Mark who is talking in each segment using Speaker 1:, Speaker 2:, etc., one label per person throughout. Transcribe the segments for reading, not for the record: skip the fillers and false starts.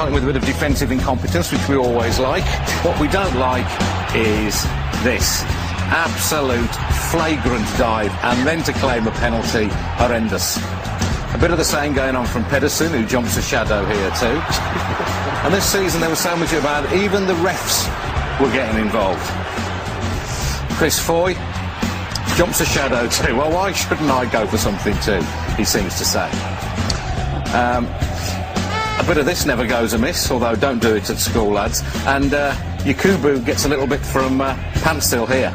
Speaker 1: something with a bit of defensive incompetence, which we always like. What we don't like is this. Absolute flagrant dive, and then to claim a penalty, horrendous. A bit of the same going on from Pedersen, who jumps a shadow here too. And this season there was so much about it, even the refs were getting involved. Chris Foy jumps a shadow too. Well, why shouldn't I go for something too, he seems to say. A bit of this never goes amiss, although don't do it at school, lads. And Yakubu gets a little bit from Panstill here.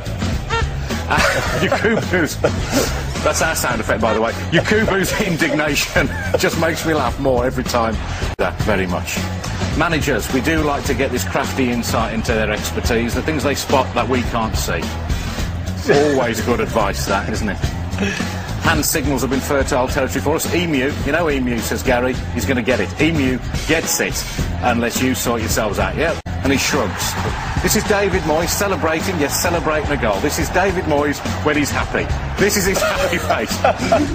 Speaker 1: Yakubu's... That's our sound effect, by the way. Yakubu's indignation just makes me laugh more every time. That very much. Managers, we do like to get this crafty insight into their expertise, the things they spot that we can't see. Always good advice, that, isn't it? Hand signals have been fertile territory for us. Emu, you know Emu, says Gary, he's going to get it. Emu gets it, unless you sort yourselves out. Yep. And he shrugs. This is David Moyes celebrating, yes, celebrating a goal. This is David Moyes when he's happy. This is his happy face.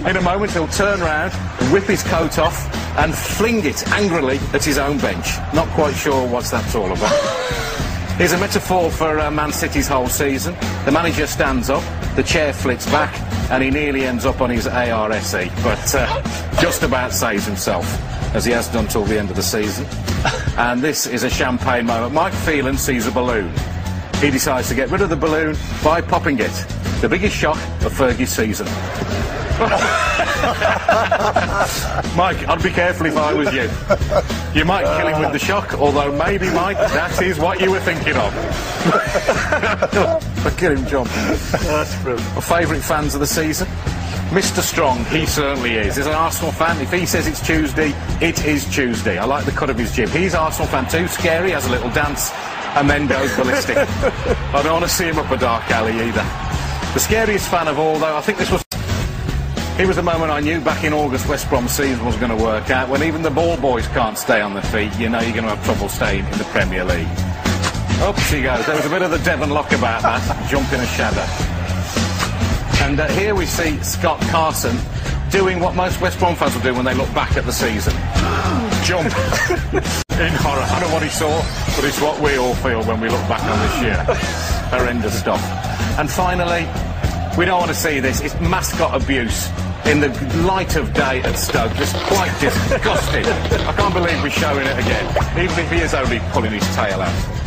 Speaker 1: In a moment he'll turn round, whip his coat off and fling it angrily at his own bench. Not quite sure what that's all about. Here's a metaphor for Man City's whole season. The manager stands up, the chair flits back, and he nearly ends up on his ARSE, but just about saves himself, as he has done till the end of the season. And this is a champagne moment. Mike Phelan sees a balloon. He decides to get rid of the balloon by popping it. The biggest shock of Fergie's season. Mike, I'd be careful if I was you. You might kill him with the shock, although maybe, Mike, that is what you were thinking of. Look at him jump. That's brilliant. My favourite fans of the season? Mr. Strong, he certainly is. As an Arsenal fan, if he says it's Tuesday, it is Tuesday. I like the cut of his jib. He's an Arsenal fan too. Scary, has a little dance, and then goes ballistic. I don't want to see him up a dark alley either. The scariest fan of all, though, I think this was... Here was the moment I knew back in August West Brom's season was going to work out. When even the ball boys can't stay on their feet, you know you're going to have trouble staying in the Premier League. Up she goes. There was a bit of the Devon Lock about that, jumping a shadow. And here we see Scott Carson doing what most West Brom fans will do when they look back at the season. Jump. In horror. I don't know what he saw, but it's what we all feel when we look back on this year. Horrendous stuff. And finally, we don't want to see this. It's mascot abuse in the light of day at Stoke. Just quite disgusting. I can't believe we're showing it again, even if he is only pulling his tail out.